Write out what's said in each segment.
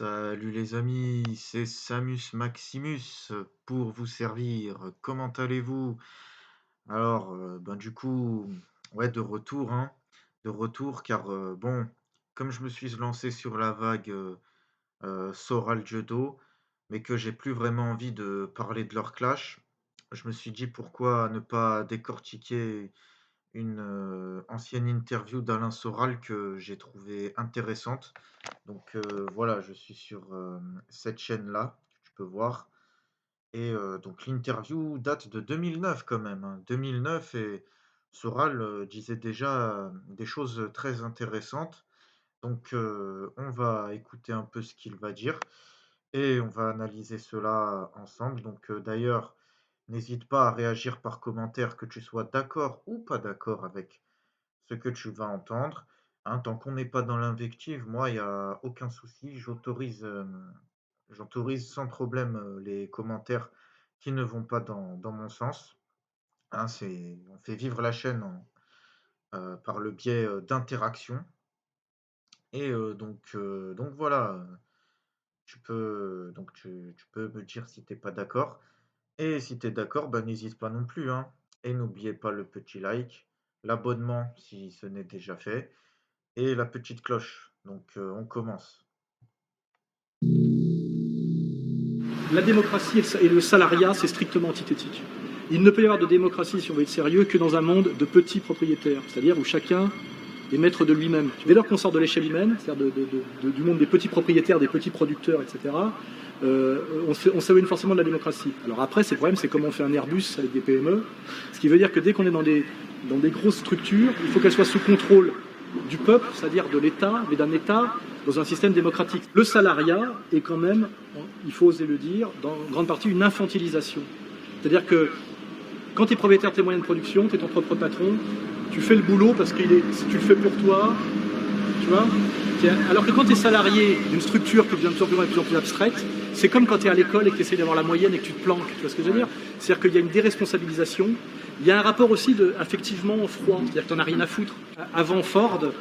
Salut les amis, c'est Samus Maximus pour vous servir. Comment allez-vous? Alors, du coup, ouais, de retour, hein, de retour, car bon, comme je me suis lancé sur la vague Soral Judo, mais que j'ai plus vraiment envie de parler de leur clash, je me suis dit pourquoi ne pas décortiquer une ancienne interview d'Alain Soral que j'ai trouvée intéressante. Donc voilà, je suis sur cette chaîne-là, que tu peux voir. Et donc l'interview date de 2009 quand même, hein. 2009 et Soral disait déjà des choses très intéressantes. Donc on va écouter un peu ce qu'il va dire et on va analyser cela ensemble. Donc d'ailleurs, n'hésite pas à réagir par commentaire, que tu sois d'accord ou pas d'accord avec ce que tu vas entendre. Hein, tant qu'on n'est pas dans l'invective, moi, il y a aucun souci. J'autorise sans problème les commentaires qui ne vont pas dans mon sens. Hein, on fait vivre la chaîne par le biais d'interactions. Et donc voilà, tu peux me dire si tu n'es pas d'accord. Et si tu es d'accord, n'hésite pas non plus, hein. Et n'oubliez pas le petit like, l'abonnement si ce n'est déjà fait, et la petite cloche. Donc on commence. La démocratie et le salariat, c'est strictement antithétique. Il ne peut y avoir de démocratie, si on veut être sérieux, que dans un monde de petits propriétaires, c'est-à-dire où chacun est maître de lui-même. Dès lors qu'on sort de l'échelle humaine, c'est-à-dire du monde des petits propriétaires, des petits producteurs, etc., on s'éloigne forcément de la démocratie. Alors après, c'est le problème, c'est comment on fait un Airbus avec des PME, ce qui veut dire que dès qu'on est dans des grosses structures, il faut qu'elles soient sous contrôle du peuple, c'est-à-dire de l'État, mais d'un État dans un système démocratique. Le salariat est quand même, il faut oser le dire, dans grande partie une infantilisation. C'est-à-dire que quand tu es propriétaire de tes moyens de production, tu es ton propre patron, tu fais le boulot parce que si tu le fais pour toi, tu vois. Alors que quand tu es salarié d'une structure qui devient de plus en plus abstraite, c'est comme quand tu es à l'école et que tu essaies d'avoir la moyenne et que tu te planques. Tu vois ce que je veux Ouais. dire? C'est-à-dire qu'il y a une déresponsabilisation. Il y a un rapport aussi effectivement froid. C'est-à-dire que tu n'en as rien à foutre. Avant Ford,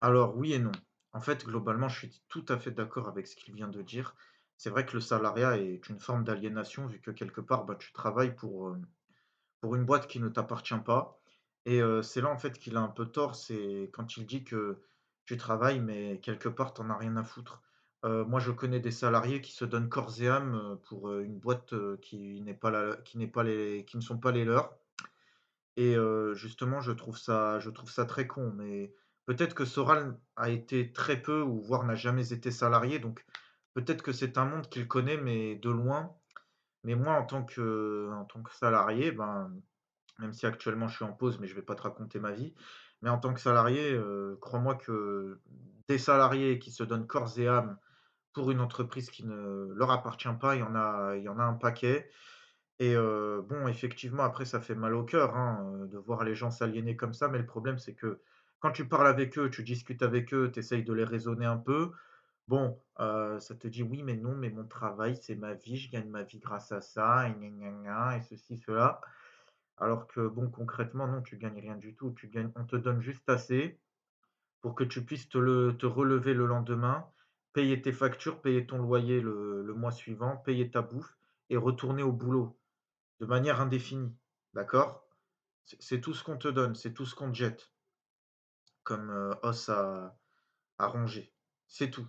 Alors oui et non. En fait, globalement, je suis tout à fait d'accord avec ce qu'il vient de dire. C'est vrai que le salariat est une forme d'aliénation, vu que quelque part, tu travailles pour une boîte qui ne t'appartient pas. Et c'est là, en fait, qu'il a un peu tort, c'est quand il dit que tu travailles, mais quelque part, tu en as rien à foutre. Moi, je connais des salariés qui se donnent corps et âme, pour, une boîte, qui ne sont pas les leurs. Et justement, je trouve ça très con, mais peut-être que Soral a été très peu ou voire n'a jamais été salarié, donc peut-être que c'est un monde qu'il connaît, mais de loin. Mais moi, en tant que salarié, même si actuellement je suis en pause, mais je vais pas te raconter ma vie, mais en tant que salarié, crois-moi que des salariés qui se donnent corps et âme pour une entreprise qui ne leur appartient pas, il y en a un paquet. Et bon, effectivement, après, ça fait mal au cœur, hein, de voir les gens s'aliéner comme ça, mais le problème, c'est que quand tu parles avec eux, tu discutes avec eux, tu essayes de les raisonner un peu. Bon, ça te dit: «Oui, mais non, mais mon travail, c'est ma vie, je gagne ma vie grâce à ça et gna gna gna et ceci, cela». Alors que bon, concrètement, non, tu gagnes rien du tout. On te donne juste assez pour que tu puisses te relever le lendemain, payer tes factures, payer ton loyer le mois suivant, payer ta bouffe et retourner au boulot. De manière indéfinie, d'accord? C'est tout ce qu'on te donne, c'est tout ce qu'on te jette comme, os à ronger. C'est tout.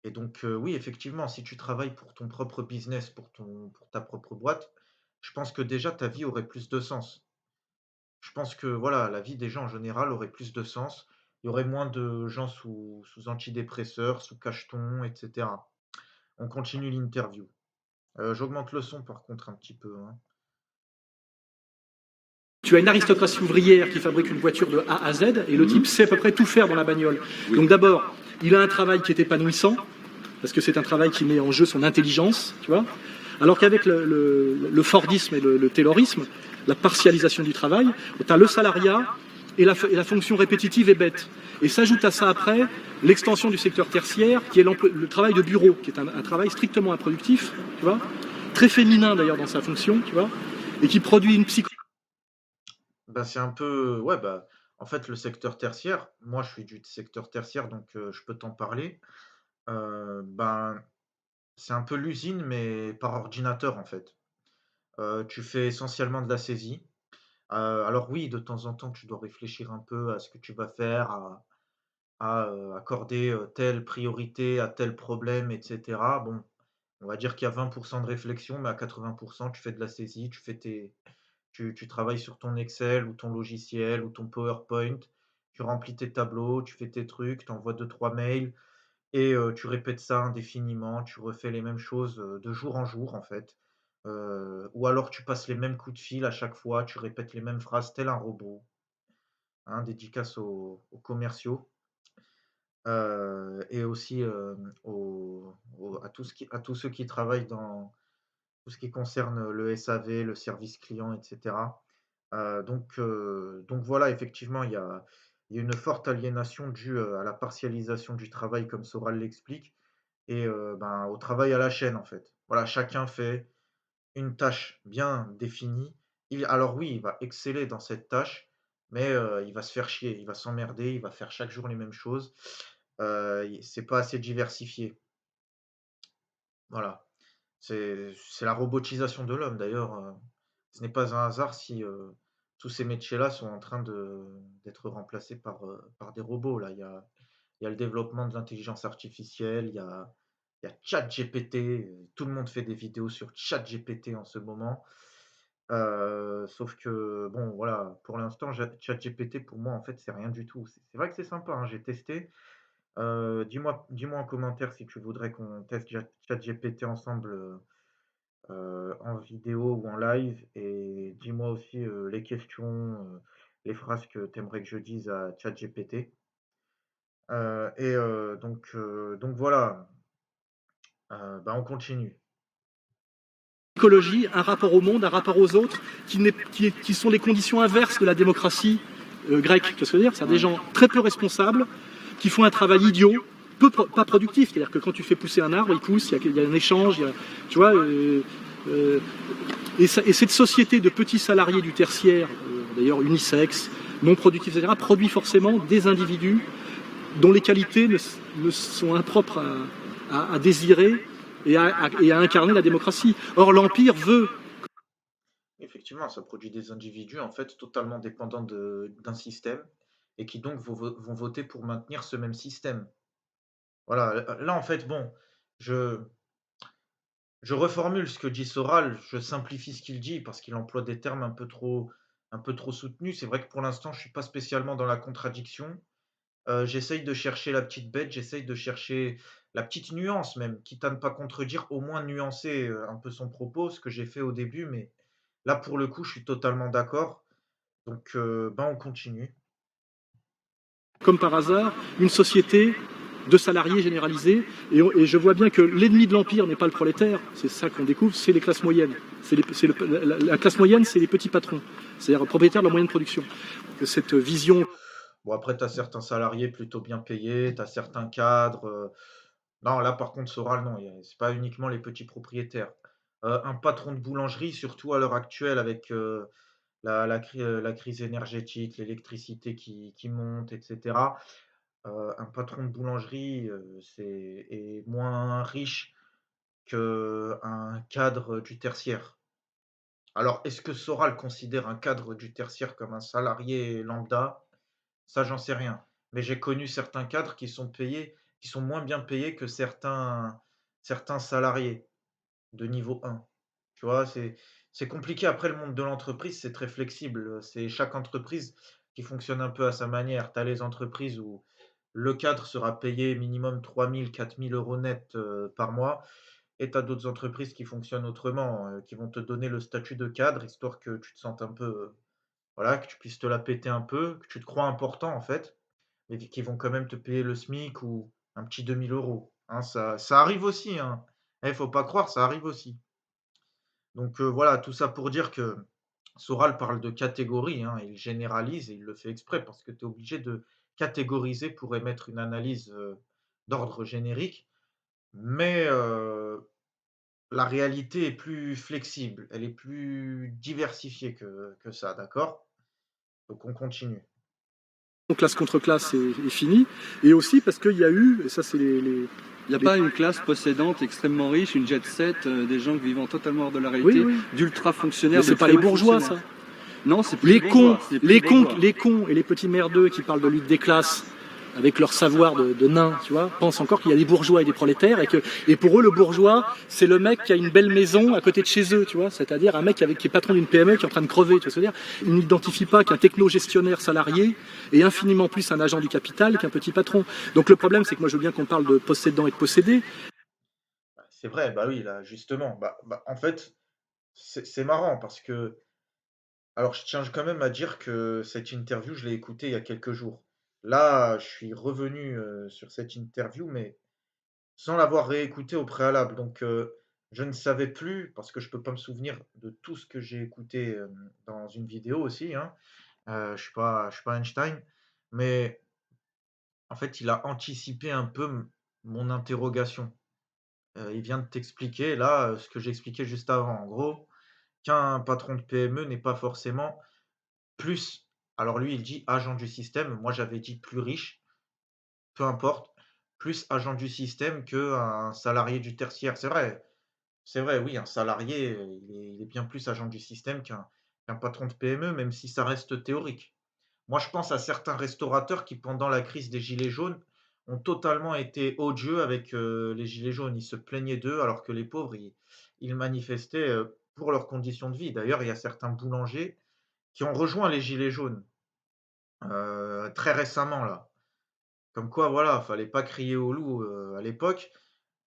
Et donc, oui, effectivement, si tu travailles pour ton propre business, pour ta propre boîte, je pense que déjà ta vie aurait plus de sens. Je pense que, voilà, la vie des gens en général aurait plus de sens. Il y aurait moins de gens sous antidépresseurs, sous cachetons et cetera. On continue l'interview. J'augmente le son par contre un petit peu, hein. tu as une aristocratie ouvrière qui fabrique une voiture de A à Z, et le type sait à peu près tout faire dans la bagnole. Donc d'abord, il a un travail qui est épanouissant, parce que c'est un travail qui met en jeu son intelligence, tu vois. Alors qu'avec le Fordisme et le Taylorisme, la partialisation du travail, tu as le salariat et la fonction répétitive et bête. Et s'ajoute à ça après l'extension du secteur tertiaire, qui est le travail de bureau, qui est un travail strictement improductif, tu vois, très féminin d'ailleurs dans sa fonction, tu vois, et qui produit une psycho. C'est un peu ouais, en fait, le secteur tertiaire, moi, je suis du secteur tertiaire, donc je peux t'en parler. Ben, c'est un peu l'usine, mais par ordinateur, en fait. Tu fais essentiellement de la saisie. Alors oui, de temps en temps, tu dois réfléchir un peu à ce que tu vas faire, accorder, telle priorité à tel problème et cetera. Bon, on va dire qu'il y a 20 de réflexion, mais à 80 tu fais de la saisie, tu travailles sur ton Excel ou ton logiciel ou ton PowerPoint, tu remplis tes tableaux, tu fais tes trucs, tu envoies 2-3 mails et tu répètes ça indéfiniment. Tu refais les mêmes choses, de jour en jour, en fait. Ou alors tu passes les mêmes coups de fil à chaque fois, tu répètes les mêmes phrases tel un robot, hein, dédicace aux commerciaux. Et aussi, à tous ceux qui travaillent dans tout ce qui concerne le SAV, le service client et cetera. Donc voilà, effectivement, il y a une forte aliénation due, à la partialisation du travail comme Soral l'explique et ben, au travail à la chaîne, en fait. Voilà, chacun fait une tâche bien définie. Alors oui, il va exceller dans cette tâche, mais il va se faire chier, il va s'emmerder, il va faire chaque jour les mêmes choses. I c'est pas assez diversifié. Voilà. C'est la robotisation de l'homme d'ailleurs, ce n'est pas un hasard si, tous ces métiers-là sont en train d'être remplacés par des robots là. Il y a le développement de l'intelligence artificielle, il y a ChatGPT, tout le monde fait des vidéos sur ChatGPT en ce moment. Sauf que bon voilà, pour l'instant, ChatGPT pour moi en fait, c'est rien du tout. C'est vrai que c'est sympa, hein, j'ai testé. Dis-moi en commentaire si tu voudrais qu'on teste ChatGPT ensemble, en vidéo ou en live et dis-moi aussi, les questions, les phrases que tu aimerais que je dise à ChatGPT. Donc voilà, bah, on continue. Écologie, un rapport au monde, un rapport aux autres, qui sont les conditions inverses de la démocratie grecque. Tu vois ce que je veux dire? C'est des Ouais, gens très peu responsables, qui font un travail idiot, pas productif. C'est-à-dire que quand tu fais pousser un arbre, il pousse, il y a un échange, tu vois. Euh, et cette société de petits salariés du tertiaire, d'ailleurs unisexe, non productifs, etc., produit forcément des individus dont les qualités ne sont impropres à désirer et à incarner la démocratie. Or, l'Empire veut. effectivement, ça produit des individus, en fait, totalement dépendants d'un système et qui donc vont voter pour maintenir ce même système. Voilà, là, en fait, bon, je je reformule ce que dit Soral, je simplifie ce qu'il dit parce qu'il emploie des termes un peu trop soutenus. C'est vrai que pour l'instant, je suis pas spécialement dans la contradiction. J'essaye de chercher la petite bête, j'essaye de chercher la petite nuance même, quitte à ne pas contredire, au moins nuancer, un peu son propos, ce que j'ai fait au début, mais là, pour le coup, je suis totalement d'accord. Donc, ben, on continue. Comme par hasard, une société de salariés généralisés, et je vois bien que l'ennemi de l'Empire n'est pas le prolétaire, c'est ça qu'on découvre, c'est les classes moyennes. La classe moyenne, c'est les petits patrons, c'est-à-dire propriétaires de la moyenne production. Que cette vision. Bon, après, tu as certains salariés plutôt bien payés, tu as certains cadres, non, là, par contre, Soral, non, c'est pas uniquement les petits propriétaires. Un patron de boulangerie, surtout à l'heure actuelle avec, la crise énergétique, l'électricité qui monte et cetera. Un patron de boulangerie, est moins riche qu'un cadre du tertiaire. Alors, est-ce que Soral considère un cadre du tertiaire comme un salarié lambda? Ça, j'en sais rien. Mais j'ai connu certains cadres qui sont moins bien payés que certains salariés de niveau 1. Tu vois? C'est compliqué. Après, le monde de l'entreprise, c'est très flexible. C'est chaque entreprise qui fonctionne un peu à sa manière. Tu as les entreprises où le cadre sera payé minimum 3 000 4 000 € net, par mois et tu as d'autres entreprises qui fonctionnent autrement, qui vont te donner le statut de cadre, histoire que tu te sentes un peu, voilà, que tu puisses te la péter un peu, que tu te crois important, en fait, mais qui vont quand même te payer le SMIC ou un petit 2 000 €, hein. Ça arrive aussi, hein. Faut pas croire, ça arrive aussi. Donc voilà, tout ça pour dire que Soral parle de catégories, hein, il généralise et il le fait exprès parce que tu es obligé de catégoriser pour émettre une analyse, d'ordre générique. Mais la réalité est plus flexible, elle est plus diversifiée que ça, d'accord? Donc on continue. Classe contre classe est fini, et aussi parce qu'il y a eu, et ça c'est Il n'y a Les- pas une classe possédante extrêmement riche, une jet set, des gens vivant totalement hors de la Oui, réalité, oui. d'ultra Mais fonctionnaires, de c'est pas très les hauts bourgeois, fonctionnaires. ça. Non, c'est plus Les cons, bourgeois, c'est plus bourgeois. les cons et les petits merdeux qui parlent de lutte des classes avec leur savoir de nains, tu vois, pensent encore qu'il y a des bourgeois et des prolétaires et pour eux le bourgeois c'est le mec qui a une belle maison à côté de chez eux, tu vois, c'est-à-dire un mec qui est patron d'une PME qui est en train de crever, tu vois, c'est-à-dire ils n'identifient pas qu'un techno-gestionnaire salarié est infiniment plus un agent du capital qu'un petit patron. Donc le problème c'est que moi je veux bien qu'on parle de possédant et de possédé. C'est vrai, bah oui, là, justement. En fait, c'est marrant parce que alors je tiens quand même à dire que cette interview, je l'ai écoutée il y a quelques jours. Là, je suis revenu, sur cette interview, mais sans l'avoir réécoutée au préalable. Donc, je ne savais plus, parce que je peux pas me souvenir de tout ce que j'ai écouté, dans une vidéo aussi, hein. Je suis pas Einstein, mais en fait, il a anticipé un peu mon interrogation. Il vient de t'expliquer là, ce que j'expliquais juste avant. En gros, qu'un patron de PME n'est pas forcément plus, alors lui, il dit agent du système, moi j'avais dit plus riche, peu importe, plus agent du système qu'un salarié du tertiaire. C'est vrai, oui, un salarié, il est bien plus agent du système qu'un patron de PME, même si ça reste théorique. Moi, je pense à certains restaurateurs qui, pendant la crise des gilets jaunes, ont totalement été odieux avec, les gilets jaunes. Ils se plaignaient d'eux alors que les pauvres, ils manifestaient, pour leurs conditions de vie. D'ailleurs, il y a certains boulangers qui ont rejoint les gilets jaunes, très récemment là. Comme quoi, voilà, fallait pas crier au loup, à l'époque.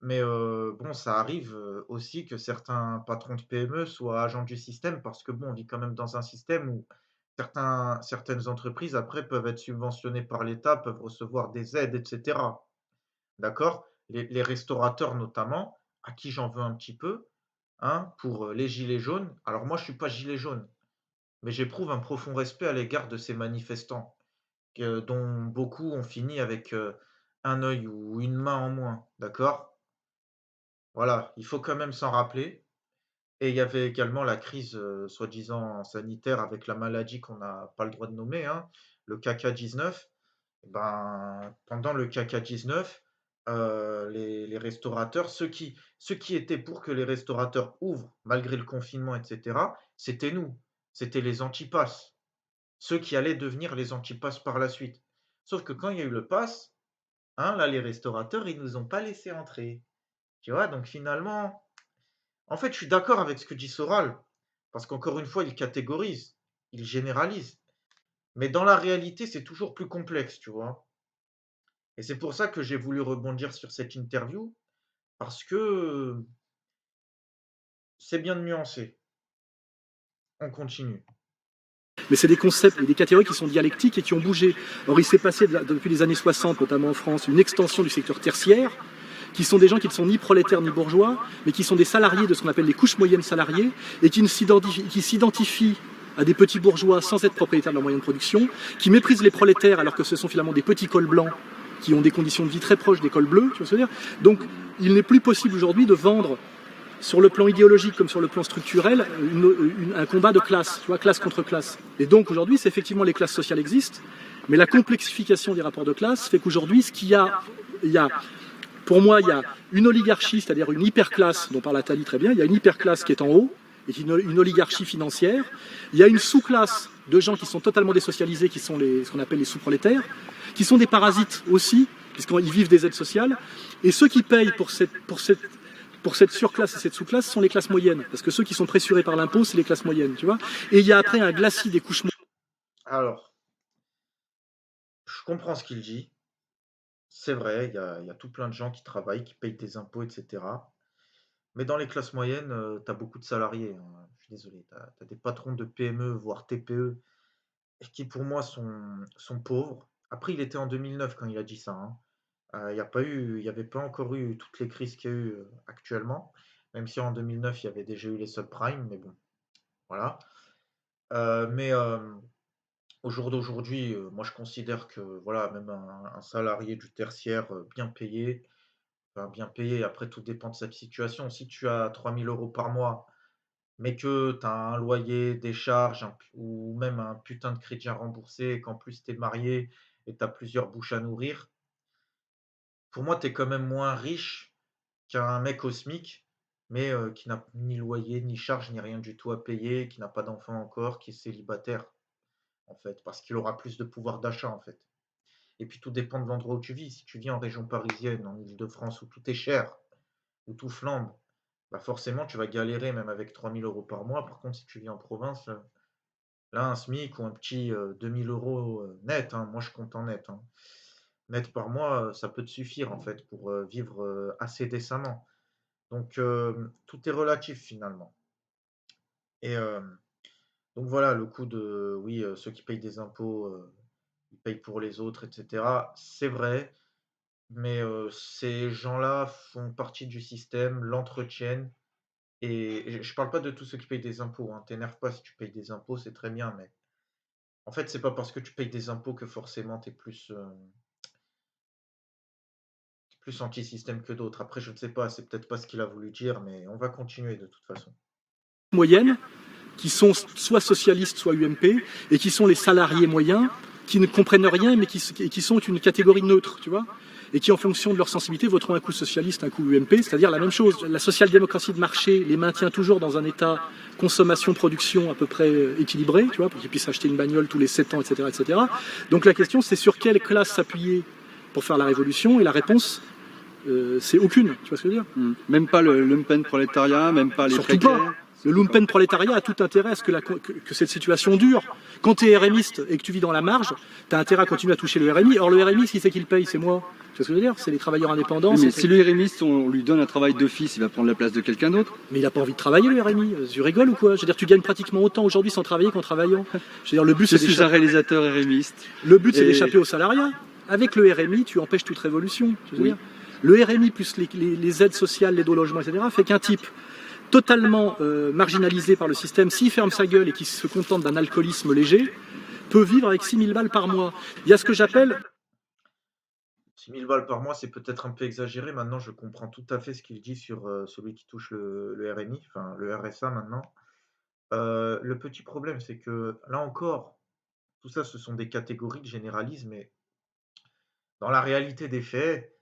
Mais bon, ça arrive, aussi que certains patrons de PME soient agents du système parce que bon, on vit quand même dans un système où certaines entreprises après peuvent être subventionnées par l'État, peuvent recevoir des aides et cetera. D'accord? Les restaurateurs notamment, à qui j'en veux un petit peu, hein, pour, les gilets jaunes. Alors moi, je suis pas gilet jaune, mais j'éprouve un profond respect à l'égard de ces manifestants, dont beaucoup ont fini avec, un œil ou une main en moins, d'accord? Voilà, il faut quand même s'en rappeler. Et il y avait également la crise, soi-disant sanitaire avec la maladie qu'on n'a pas le droit de nommer, hein, le caca-19. Ben, pendant le caca-19, les restaurateurs, ceux qui étaient pour que les restaurateurs ouvrent malgré le confinement et cetera, c'était nous, c'était les anti-pass, ceux qui allaient devenir les anti-pass par la suite. Sauf que quand il y a eu le pass, hein, là, les restaurateurs, ils nous ont pas laissé entrer, tu vois? Donc finalement, en fait, je suis d'accord avec ce que dit Soral, parce qu'encore une fois, il catégorise, il généralise. Mais dans la réalité, c'est toujours plus complexe, tu vois? Et c'est pour ça que j'ai voulu rebondir sur cette interview, parce que c'est bien de nuancer. On continue. Mais c'est des concepts et des catégories qui sont dialectiques et qui ont bougé. Or, il s'est passé depuis les années 60, notamment en France, une extension du secteur tertiaire, qui sont des gens qui ne sont ni prolétaires ni bourgeois, mais qui sont des salariés de ce qu'on appelle les couches moyennes salariées, et qui s'identifient à des petits bourgeois sans être propriétaires de leurs moyens de production, qui méprisent les prolétaires alors que ce sont finalement des petits cols blancs qui ont des conditions de vie très proches des cols bleus, tu vois ce que je veux dire. Donc, il n'est plus possible aujourd'hui de vendre sur le plan idéologique comme sur le plan structurel, un combat de classe, tu vois, classe contre classe. Et donc aujourd'hui, c'est effectivement les classes sociales existent, mais la complexification des rapports de classe fait qu'aujourd'hui, ce qu'il y a, pour moi, il y a une oligarchie, c'est-à-dire une hyperclasse, dont parle Attali très bien, il y a une hyperclasse qui est en haut, et une oligarchie financière. Il y a une sous-classe de gens qui sont totalement désocialisés, qui sont ce qu'on appelle les sous-prolétaires, qui sont des parasites aussi, puisqu'ils vivent des aides sociales. Et ceux qui payent pour cette surclasse et cette sous-classe sont les classes moyennes. Parce que ceux qui sont pressurés par l'impôt, c'est les classes moyennes, tu vois. Et il y a après un glacis des couches moyennes. Alors, je comprends ce qu'il dit. C'est vrai, il y a tout plein de gens qui travaillent, qui payent des impôts, et cetera. Mais dans les classes moyennes, tu as beaucoup de salariés, hein. Je suis désolé, tu as des patrons de PME, voire TPE, qui pour moi sont pauvres. Après, il était en 2009 quand il a dit ça, hein. Il y avait pas encore eu toutes les crises qu'il y a eu, actuellement, même si en 2009, il y avait déjà eu les subprimes, mais bon, voilà. Mais au jour d'aujourd'hui, moi, je considère que, voilà, même un salarié du tertiaire, bien payé, enfin, bien payé, après tout dépend de sa situation. Si tu as 3 000 € par mois, mais que tu as un loyer, des charges, ou même un putain de crédit à rembourser et qu'en plus tu es marié et tu as plusieurs bouches à nourrir, pour moi, tu es quand même moins riche qu'un mec au SMIC, mais qui n'a ni loyer, ni charge, ni rien du tout à payer, qui n'a pas d'enfant encore, qui est célibataire, en fait, parce qu'il aura plus de pouvoir d'achat, en fait. Et puis tout dépend de l'endroit où tu vis. Si tu vis en région parisienne, en Île-de-France, où tout est cher, où tout flambe, bah forcément, tu vas galérer même avec 3 000 € par mois. Par contre, si tu vis en province, là, un SMIC ou un petit 2 000 € net, hein, moi je compte en net, hein, net par mois, ça peut te suffire en fait pour vivre assez décemment. Donc, tout est relatif finalement. Et donc voilà, le coup de oui, ceux qui payent des impôts, ils payent pour les autres, et cetera. C'est vrai, mais ces gens-là font partie du système, l'entretiennent et je parle pas de tous ceux qui payent des impôts, hein. T'énerve pas si tu payes des impôts, c'est très bien, mais en fait, c'est pas parce que tu payes des impôts que forcément tu plus anti-système que d'autres. Après, je ne sais pas, c'est peut-être pas ce qu'il a voulu dire, mais on va continuer de toute façon. Moyenne, qui sont soit socialistes, soit UMP, et qui sont les salariés moyens, qui ne comprennent rien, mais qui sont une catégorie neutre, tu vois, et qui, en fonction de leur sensibilité, voteront un coup socialiste, un coup UMP, c'est-à-dire la même chose. La social-démocratie de marché les maintient toujours dans un état consommation-production à peu près équilibré, tu vois, pour qu'ils puissent acheter une bagnole tous les 7 ans, etc., etc. Donc la question, c'est sur quelle classe s'appuyer pour faire la révolution, et la réponse, c'est aucune, tu vois ce que je veux dire? Même pas le lumpen prolétariat, même pas les Surtout précaires. pas. Le lumpen prolétariat a tout intérêt à ce que cette situation dure. Quand tu es RMiste et que tu vis dans la marge, tu as intérêt à continuer à toucher le RMI. Or, le RMI, qui c'est qui le paye? C'est moi. Tu vois ce que je veux dire? C'est les travailleurs indépendants. Oui, mais si le RMiste, on lui donne un travail d'office, il va prendre la place de quelqu'un d'autre. Mais il n'a pas envie de travailler, le RMI. Tu rigoles ou quoi? Je veux dire, tu gagnes pratiquement autant aujourd'hui sans travailler qu'en travaillant. Je veux dire, le but, Je suis un réalisateur RMiste. c'est d'échapper au salariat. Avec le RMI, tu empêches toute révolution. Je veux dire. Le RMI plus les aides sociales, l'aide au logement, etc., fait qu'un type totalement marginalisé par le système, s'il ferme sa gueule et qui se contente d'un alcoolisme léger, peut vivre avec 6 000 balles par mois. Il y a ce que j'appelle... 6 000 balles par mois, c'est peut-être un peu exagéré. Maintenant, je comprends tout à fait ce qu'il dit sur celui qui touche le RMI, enfin le RSA maintenant. Le petit problème, c'est que là encore, tout ça, ce sont des catégories de généralisme, mais dans la réalité des faits,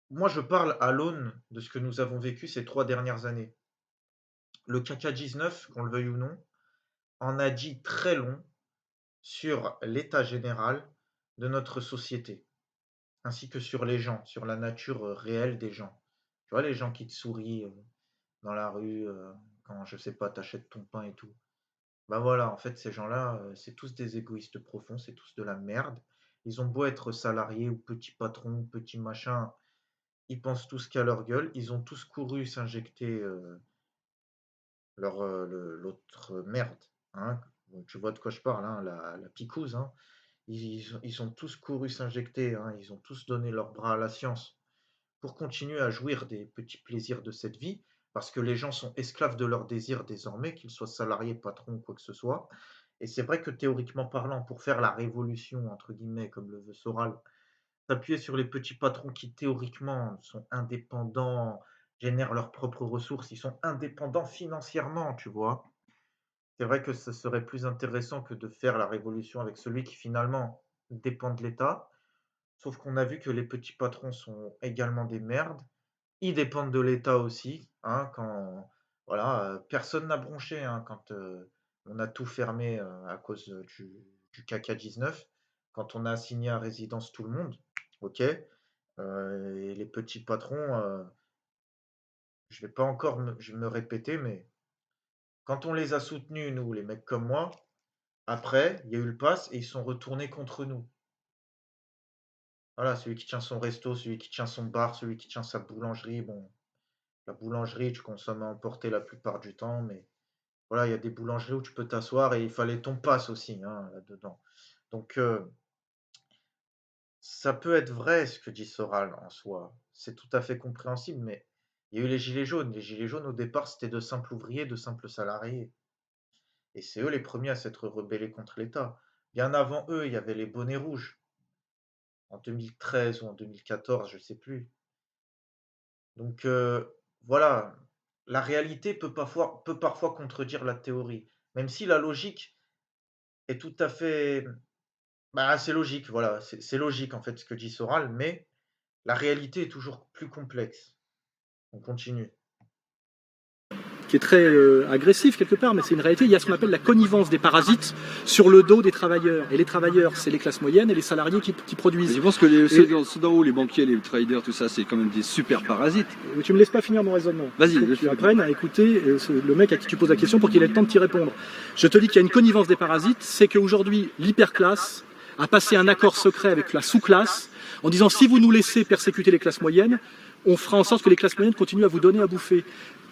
moi, je parle à l'aune de ce que nous avons vécu ces 3 dernières années. Le caca 19, qu'on le veuille ou non, en a dit très long sur l'état général de notre société, ainsi que sur les gens, sur la nature réelle des gens. Tu vois, les gens qui te sourient dans la rue quand, je sais pas, t'achètes ton pain et tout. Bah voilà, en fait, ces gens-là, c'est tous des égoïstes profonds, c'est tous de la merde. Ils ont beau être salariés ou petits patrons, petits machins, ils pensent tous qu'à leur gueule. Ils ont tous couru s'injecter l'autre merde, hein. Tu vois de quoi je parle, hein, la picouse, hein. Ils ont tous couru s'injecter, hein, ils ont tous donné leur bras à la science pour continuer à jouir des petits plaisirs de cette vie, parce que les gens sont esclaves de leurs désirs désormais, qu'ils soient salariés, patrons ou quoi que ce soit. Et c'est vrai que théoriquement parlant, pour faire la révolution, entre guillemets, comme le veut Soral, s'appuyer sur les petits patrons qui théoriquement sont indépendants, génèrent leurs propres ressources, ils sont indépendants financièrement, tu vois. C'est vrai que ce serait plus intéressant que de faire la révolution avec celui qui finalement dépend de l'État. Sauf qu'on a vu que les petits patrons sont également des merdes. Ils dépendent de l'État aussi, hein, quand voilà, personne n'a bronché, hein, quand, on a tout fermé, à cause, du caca 19. Quand on a assigné à résidence tout le monde, OK, et les petits patrons, je vais pas encore me répéter, mais quand on les a soutenus, nous, les mecs comme moi, après, il y a eu le pass et ils sont retournés contre nous. Voilà, celui qui tient son resto, celui qui tient son bar, celui qui tient sa boulangerie. Bon, la boulangerie, tu consommes à emporter la plupart du temps, mais voilà, il y a des boulangeries où tu peux t'asseoir et il fallait ton pass aussi, hein, là-dedans. Donc, ça peut être vrai ce que dit Soral en soi. C'est tout à fait compréhensible, mais il y a eu les gilets jaunes. Les gilets jaunes, au départ, c'était de simples ouvriers, de simples salariés. Et c'est eux les premiers à s'être rebellés contre l'État. Bien avant eux, il y avait les bonnets rouges, en 2013 ou en 2014, je ne sais plus. Donc voilà, la réalité peut parfois contredire la théorie, même si la logique est tout à fait bah, c'est logique, voilà, c'est logique en fait ce que dit Soral, mais La réalité est toujours plus complexe. On continue. Qui est très agressif quelque part, mais c'est une réalité. Il y a ce qu'on appelle la connivence des parasites sur le dos des travailleurs. Et les travailleurs, c'est les classes moyennes et les salariés qui Mais produisent. je pense que ceux d'en haut, les banquiers, les traders, tout ça, c'est quand même des super parasites. Mais tu me laisses pas finir mon raisonnement. Vas-y, Il faut que laisse-le. tu apprennes à écouter le mec à qui tu poses la question pour qu'il ait le temps de t'y répondre. Je te dis qu'il y a une connivence des parasites, c'est qu'aujourd'hui, l'hyperclasse a passé un accord secret avec la sous-classe en disant si vous nous laissez persécuter les classes moyennes, on fera en sorte que les classes moyennes continuent à vous donner à bouffer.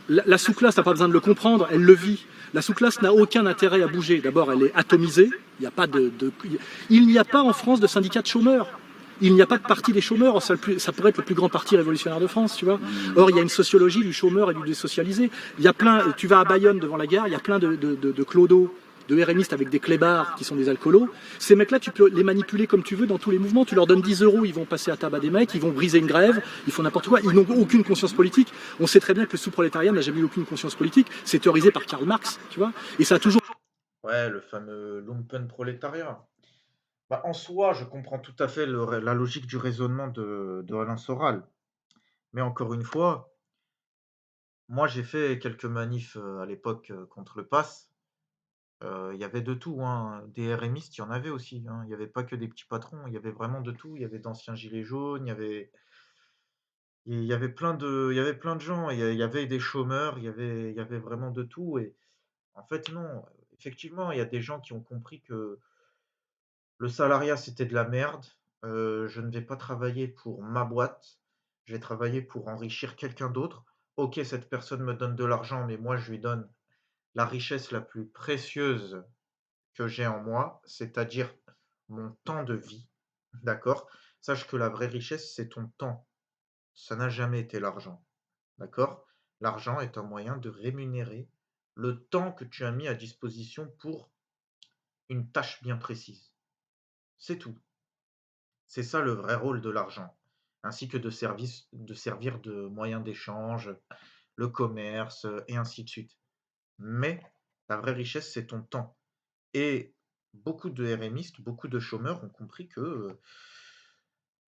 La sous-classe n'a pas besoin de le comprendre, elle le vit. La sous-classe n'a aucun intérêt à bouger. D'abord, elle est atomisée. Il n'y a pas en France de syndicat de chômeurs. Il n'y a pas de parti des chômeurs. Ça pourrait être le plus grand parti révolutionnaire de France, tu vois. Or, il y a une sociologie du chômeur et du désocialisé. Il y a plein. Tu vas à Bayonne devant la gare, il y a plein de clodos, de RMistes avec des clébards qui sont des alcoolos. Ces mecs-là, tu peux les manipuler comme tu veux dans tous les mouvements. Tu leur donnes 10 euros, ils vont passer à tabac des mecs, ils vont briser une grève, ils font n'importe quoi. Ils n'ont aucune conscience politique. On sait très bien que le sous-prolétariat n'a jamais eu aucune conscience politique. C'est théorisé par Karl Marx, tu vois. Et ça a toujours. Ouais, le fameux lumpenprolétariat. Bah, en soi, je comprends tout à fait la logique du raisonnement de Alain Soral. Mais encore une fois, moi j'ai fait quelques manifs à l'époque contre le pass. Il y avait de tout, hein. Des RMistes, il y en avait aussi, hein. Il n'y avait pas que des petits patrons, il y avait vraiment de tout. Il y avait d'anciens gilets jaunes, il y avait plein de gens. Il y avait des chômeurs, il y avait vraiment de tout. Et en fait, non, effectivement, il y a des gens qui ont compris que le salariat, c'était de la merde. Je ne vais pas travailler pour ma boîte. Je vais travailler pour enrichir quelqu'un d'autre. OK, cette personne me donne de l'argent, mais moi, je lui donne la richesse la plus précieuse que j'ai en moi, c'est-à-dire mon temps de vie. D'accord? Sache que la vraie richesse, c'est ton temps. Ça n'a jamais été l'argent. D'accord? L'argent est un moyen de rémunérer le temps que tu as mis à disposition pour une tâche bien précise. C'est tout. C'est ça le vrai rôle de l'argent, ainsi que de servir de moyen d'échange, le commerce, et ainsi de suite. Mais la vraie richesse, c'est ton temps. Et beaucoup de RMistes, beaucoup de chômeurs ont compris que,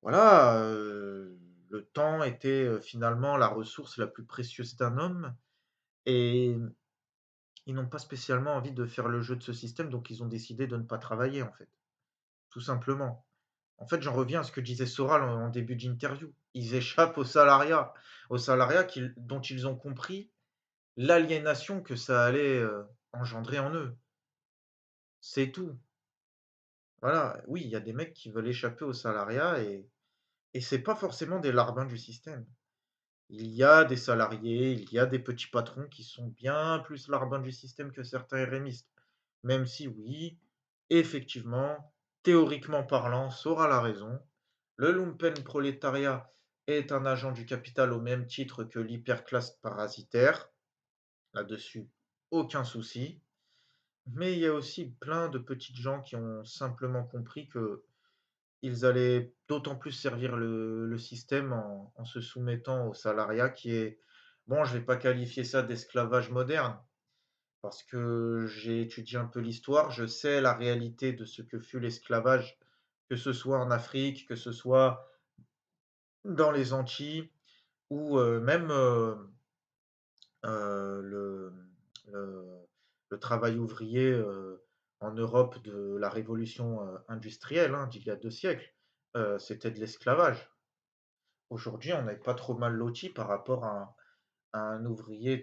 voilà, le temps était, finalement la ressource la plus précieuse d'un homme et ils n'ont pas spécialement envie de faire le jeu de ce système, donc ils ont décidé de ne pas travailler, en fait, tout simplement. En fait, j'en reviens à ce que disait Soral en début d'interview. Ils échappent au salariat dont ils ont compris l'aliénation que ça allait, engendrer en eux. C'est tout. Voilà, oui, il y a des mecs qui veulent échapper au salariat et c'est pas forcément des larbins du système. Il y a des salariés, il y a des petits patrons qui sont bien plus larbins du système que certains RMistes. Même si oui, effectivement, théoriquement parlant, Soral a raison. Le lumpenprolétariat est un agent du capital au même titre que l'hyperclasse parasitaire. Là-dessus, aucun souci. Mais il y a aussi plein de petites gens qui ont simplement compris que ils allaient d'autant plus servir le système en se soumettant au salariat qui est, bon, je vais pas qualifier ça d'esclavage moderne, parce que j'ai étudié un peu l'histoire, je sais la réalité de ce que fut l'esclavage, que ce soit en Afrique, que ce soit dans les Antilles ou même le, le- le travail ouvrier en Europe de la révolution industrielle d'il y a 2 siècles. C'était de l'esclavage. Aujourd'hui, on n'est pas trop mal loti par rapport à un ouvrier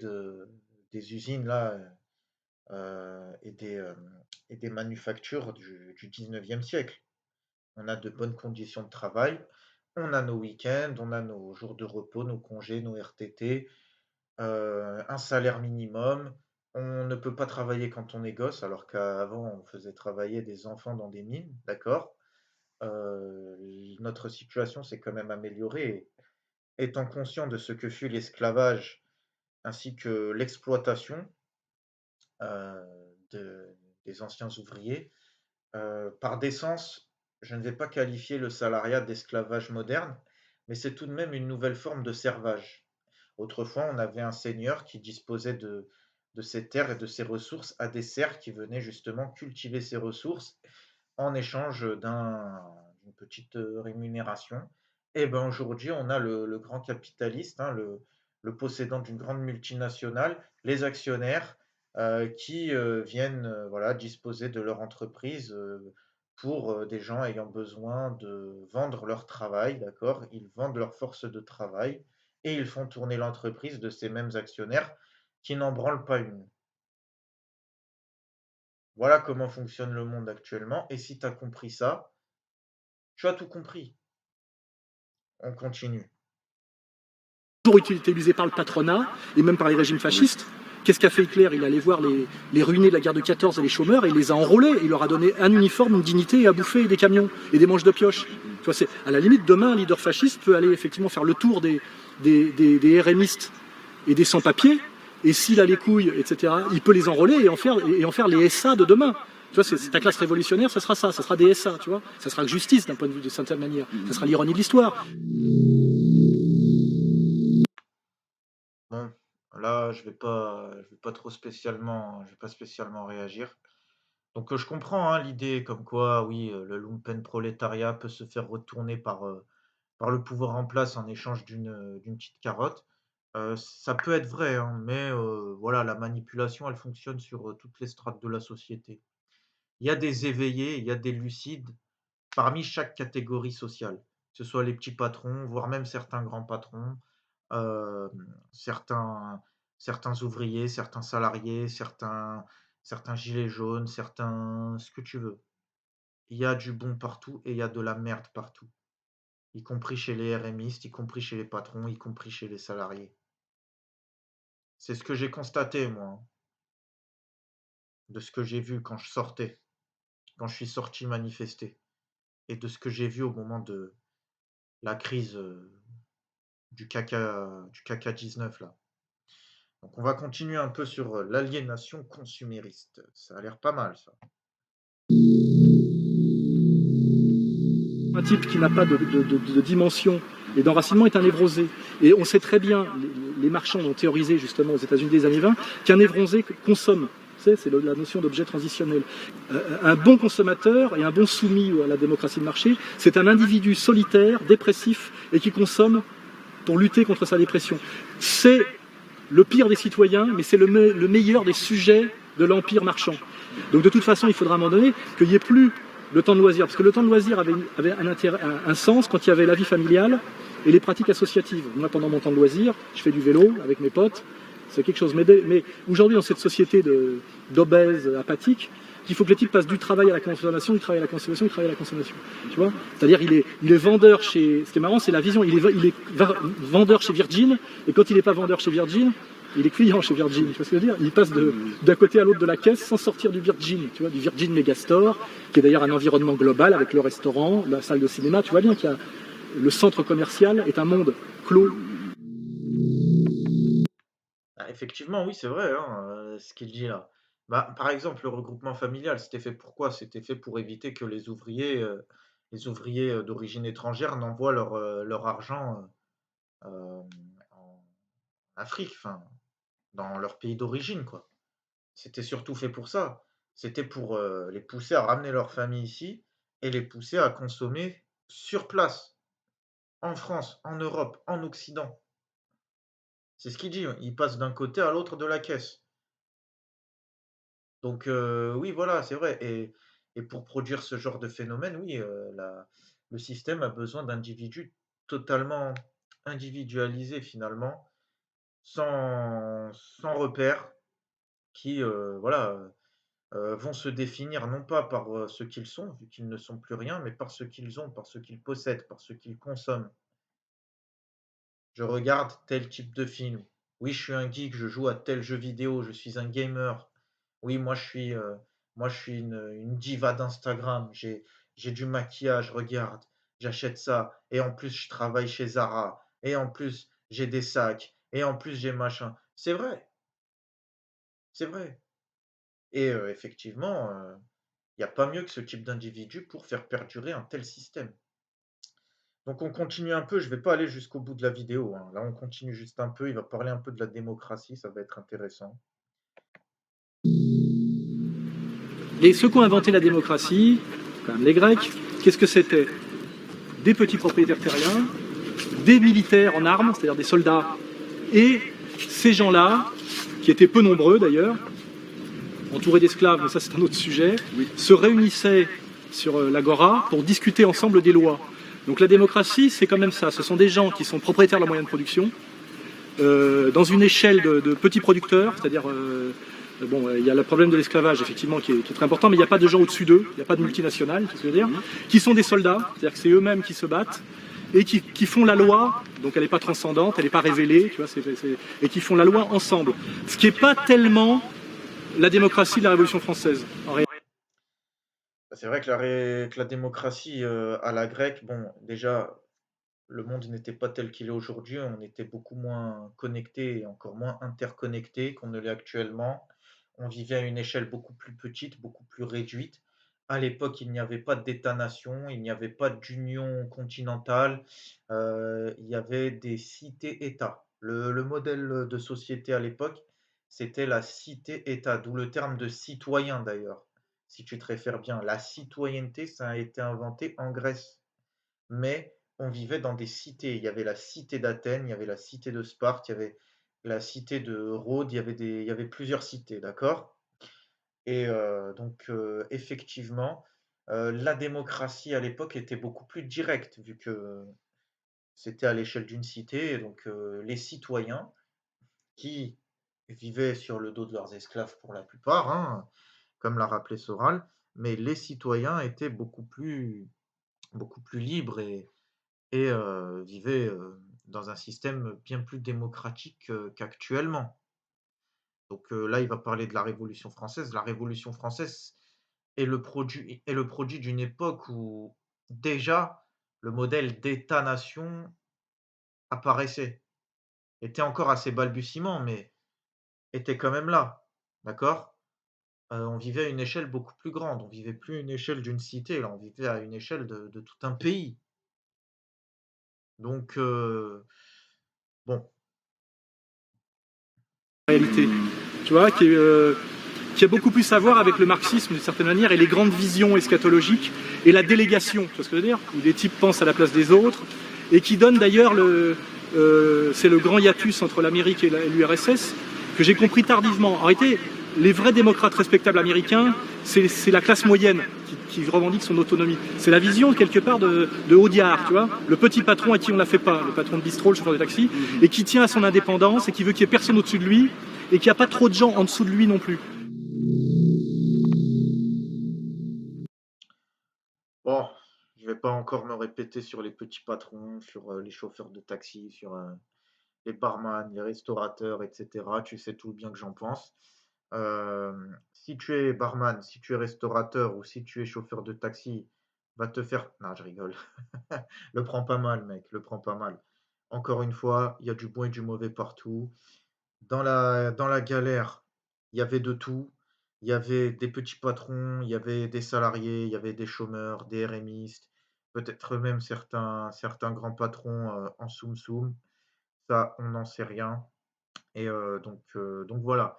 des usines là, et des manufactures du 19e siècle. On a de bonnes conditions de travail, on a nos week-ends, on a nos jours de repos, nos congés, nos RTT, un salaire minimum. On ne peut pas travailler quand on est gosse, alors qu'avant, on faisait travailler des enfants dans des mines, d'accord? Notre situation s'est quand même améliorée. Étant conscient de ce que fut l'esclavage ainsi que l'exploitation de- des anciens ouvriers, par décence, je ne vais pas qualifier le salariat d'esclavage moderne, mais c'est tout de même une nouvelle forme de servage. Autrefois, on avait un seigneur qui disposait de ses terres et de ses ressources à des serfs qui venaient justement cultiver ces ressources en échange d'une petite rémunération. Et ben, aujourd'hui, on a le grand capitaliste, hein, le possédant d'une grande multinationale, les actionnaires, qui, viennent, voilà, disposer de leur entreprise, pour, des gens ayant besoin de vendre leur travail, d'accord? Ils vendent leur force de travail et ils font tourner l'entreprise de ces mêmes actionnaires qui n'en branlent pas une. Voilà comment fonctionne le monde actuellement et si tu as compris ça, tu as tout compris. On continue. Toujours utilisé par le patronat et même par les régimes fascistes. Qu'est-ce qu'a fait Hitler? Il allait voir les ruinés de la guerre de 14 et les chômeurs et il les a enrôlés. Il leur a donné un uniforme, une dignité, à bouffer, et des camions et des manches de pioche. Tu vois, à la limite, demain, un leader fasciste peut aller effectivement faire le tour des RMistes et des sans-papiers. Et s'il a les couilles, etc., il peut les enrôler et en faire les SA de demain. Tu vois, c'est ta classe révolutionnaire, ça sera des SA, tu vois. Ça sera justice d'un point de vue de certaine manière. Ça sera l'ironie de l'histoire. Bon, là, je vais pas spécialement réagir. Donc, je comprends, hein, l'idée comme quoi, oui, le lumpenprolétariat peut se faire retourner par le pouvoir en place en échange d'une petite carotte. Ça peut être vrai, hein, mais voilà, la manipulation, elle fonctionne sur, toutes les strates de la société. Il y a des éveillés, il y a des lucides parmi chaque catégorie sociale, que ce soit les petits patrons, voire même certains grands patrons, certains ouvriers, certains salariés, certains gilets jaunes, certains ce que tu veux. Il y a du bon partout et il y a de la merde partout, y compris chez les RMistes, y compris chez les patrons, y compris chez les salariés. C'est ce que j'ai constaté moi, hein, de ce que j'ai vu quand je sortais, quand je suis sorti manifester et de ce que j'ai vu au moment de la crise, du caca 19 là. Donc on va continuer un peu sur, l'aliénation consumériste. Ça a l'air pas mal ça. Un type qui n'a pas de dimension et d'enracinement est un névrosé. Et on sait très bien, les marchands ont théorisé justement aux États-Unis des années 20, qu'un névrosé consomme. C'est la notion d'objet transitionnel. Un bon consommateur et un bon soumis à la démocratie de marché, c'est un individu solitaire, dépressif et qui consomme pour lutter contre sa dépression. C'est le pire des citoyens, mais c'est le meilleur des sujets de l'empire marchand. Donc de toute façon, il faudra à un moment donné qu'il n'y ait plus le temps de loisir, parce que le temps de loisir avait un sens quand il y avait la vie familiale et les pratiques associatives. Moi, pendant mon temps de loisir, je fais du vélo avec mes potes, c'est quelque chose. Mais aujourd'hui, dans cette société d'obèses apathiques, il faut que les types passent du travail à la consommation, du travail à la consommation, du travail à la consommation. Tu vois? C'est-à-dire, il est vendeur chez. Ce qui est marrant, c'est la vision. Il est vendeur chez Virgin, et quand il n'est pas vendeur chez Virgin, il est client chez Virgin, tu vois ce que je veux dire? Il passe d'un côté à l'autre de la caisse sans sortir du Virgin, tu vois, du Virgin Megastore, qui est d'ailleurs un environnement global avec le restaurant, la salle de cinéma. Tu vois bien qu'il y a le centre commercial est un monde clos. Ah, effectivement, oui, c'est vrai, hein, ce qu'il dit là. Bah, par exemple, le regroupement familial, c'était fait pour quoi? C'était fait pour éviter que les ouvriers, d'origine étrangère n'envoient leur argent, en Afrique, enfin, dans leur pays d'origine, quoi. C'était surtout fait pour ça. C'était pour, les pousser à ramener leur famille ici et les pousser à consommer sur place, en France, en Europe, en Occident. C'est ce qu'il dit, il passe d'un côté à l'autre de la caisse. Donc oui, voilà, c'est vrai et pour produire ce genre de phénomène, oui, le système a besoin d'individus totalement individualisés finalement, sans repères qui, voilà, vont se définir non pas par, ce qu'ils sont, vu qu'ils ne sont plus rien, mais par ce qu'ils ont, par ce qu'ils possèdent, par ce qu'ils consomment. Je regarde tel type de film. Oui, je suis un geek, je joue à tel jeu vidéo, je suis un gamer. Oui, moi je suis une diva d'Instagram. J'ai du maquillage, regarde, j'achète ça. Et en plus, je travaille chez Zara. Et en plus, j'ai des sacs. Et en plus, j'ai machin. C'est vrai, c'est vrai. Et effectivement, il y a pas mieux que ce type d'individu pour faire perdurer un tel système. Donc on continue un peu, je vais pas aller jusqu'au bout de la vidéo, hein. Là, on continue juste un peu, il va parler un peu de la démocratie, ça va être intéressant. Et ceux qui ont inventé la démocratie, quand même les Grecs, qu'est-ce que c'était? des petits propriétaires terriens, des militaires en armes, c'est-à-dire des soldats, et ces gens-là, qui étaient peu nombreux d'ailleurs, entourés d'esclaves, mais ça c'est un autre sujet, se réunissaient sur l'agora pour discuter ensemble des lois. Donc la démocratie, c'est quand même ça. Ce sont des gens qui sont propriétaires de leurs moyens de production, dans une échelle de petits producteurs, c'est-à-dire, bon, il y a le problème de l'esclavage, effectivement, qui est très important, mais il n'y a pas de gens au-dessus d'eux, il n'y a pas de multinationales, c'est ce que je veux dire, qui sont des soldats, c'est-à-dire que c'est eux-mêmes qui se battent, et qui font la loi, donc elle n'est pas transcendante, elle n'est pas révélée, tu vois, et qui font la loi ensemble. Ce qui n'est pas tellement la démocratie de la Révolution française, en réalité. Bah, c'est vrai que la démocratie à la grecque, bon, déjà, le monde n'était pas tel qu'il est aujourd'hui, on était beaucoup moins connecté et encore moins interconnecté qu'on ne l'est actuellement. On vivait à une échelle beaucoup plus petite, beaucoup plus réduite. À l'époque, il n'y avait pas d'État-nation, il n'y avait pas d'union continentale, il y avait des cités-États. Le modèle de société à l'époque, c'était la cité-État, d'où le terme de citoyen d'ailleurs. Si tu te réfères bien, la citoyenneté, ça a été inventé en Grèce, mais on vivait dans des cités. Il y avait la cité d'Athènes, il y avait la cité de Sparte, il y avait la cité de Rhodes, il y avait plusieurs cités, d'accord? Et effectivement, la démocratie à l'époque était beaucoup plus directe, vu que c'était à l'échelle d'une cité, et donc les citoyens qui vivaient sur le dos de leurs esclaves pour la plupart, hein, comme l'a rappelé Soral, mais les citoyens étaient beaucoup plus libres et vivaient, dans un système bien plus démocratique, qu'actuellement. Donc là, il va parler de la Révolution française. La Révolution française est le produit d'une époque où déjà le modèle d'État-nation apparaissait. Était encore assez balbutiement, mais était quand même là, d'accord? On vivait à une échelle beaucoup plus grande. On vivait plus à une échelle d'une cité, là, on vivait à une échelle de tout un pays. Donc bon. Réalité, tu vois, qui a beaucoup plus à voir avec le marxisme d'une certaine manière et les grandes visions eschatologiques et la délégation, tu vois ce que je veux dire, où des types pensent à la place des autres et qui donne d'ailleurs c'est le grand hiatus entre l'Amérique et l'URSS que j'ai compris tardivement. En réalité, les vrais démocrates respectables américains, c'est la classe moyenne qui revendique son autonomie. C'est la vision quelque part de Audiard, tu vois, le petit patron à qui on la fait pas, le patron de bistrot, le chauffeur de taxi, et qui tient à son indépendance et qui veut qu'il y ait personne au-dessus de lui et qu'il n'y a pas trop de gens en dessous de lui non plus. Bon, je vais pas encore me répéter sur les petits patrons, sur, les chauffeurs de taxi, sur, les barman, les restaurateurs et cetera. Tu sais tout bien que j'en pense. Si tu es barman, si tu es restaurateur ou si tu es chauffeur de taxi, va te faire non, je rigole. Le prends pas mal mec, le prends pas mal. Encore une fois, il y a du bon et du mauvais partout. Dans la galère, il y avait de tout. Il y avait des petits patrons, il y avait des salariés, il y avait des chômeurs, des RMistes, peut-être même certains grands patrons, en soum-soum. Ça, on n'en sait rien et donc voilà.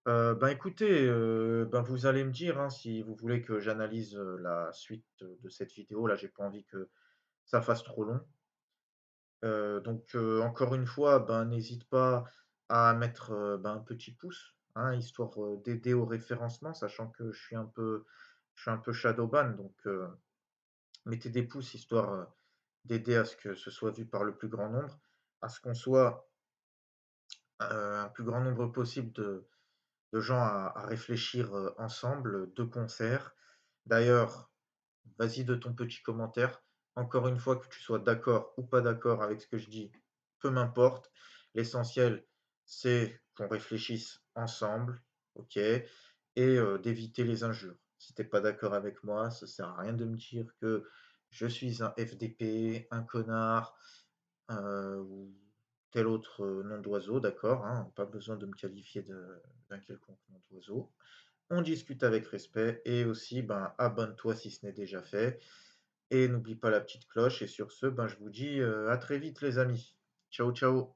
Ben, écoutez, ben, vous allez me dire, hein, si vous voulez que j'analyse, la suite, de cette vidéo. Là, j'ai pas envie que ça fasse trop long. Donc encore une fois, ben, n'hésite pas à mettre, ben, un petit pouce, hein, histoire, d'aider au référencement, sachant que je suis un peu shadowban, donc mettez des pouces histoire, d'aider à ce que ce soit vu par le plus grand nombre, à ce qu'on soit, un plus grand nombre possible de gens à réfléchir, ensemble, de concert. D'ailleurs, vas-y de ton petit commentaire. Encore une fois, que tu sois d'accord ou pas d'accord avec ce que je dis, peu m'importe. L'essentiel, c'est qu'on réfléchisse ensemble, OK? Et d'éviter les injures. Si tu pas d'accord avec moi, ça sert à rien de me dire que je suis un FDP, un connard, ou tel autre, nom d'oiseau, d'accord, hein? Pas besoin de me qualifier d'un quelconque nom d'oiseau. On discute avec respect et aussi, ben, abonne-toi si ce n'est déjà fait et n'oublie pas la petite cloche et sur ce, ben, je vous dis, à très vite les amis. Ciao, ciao.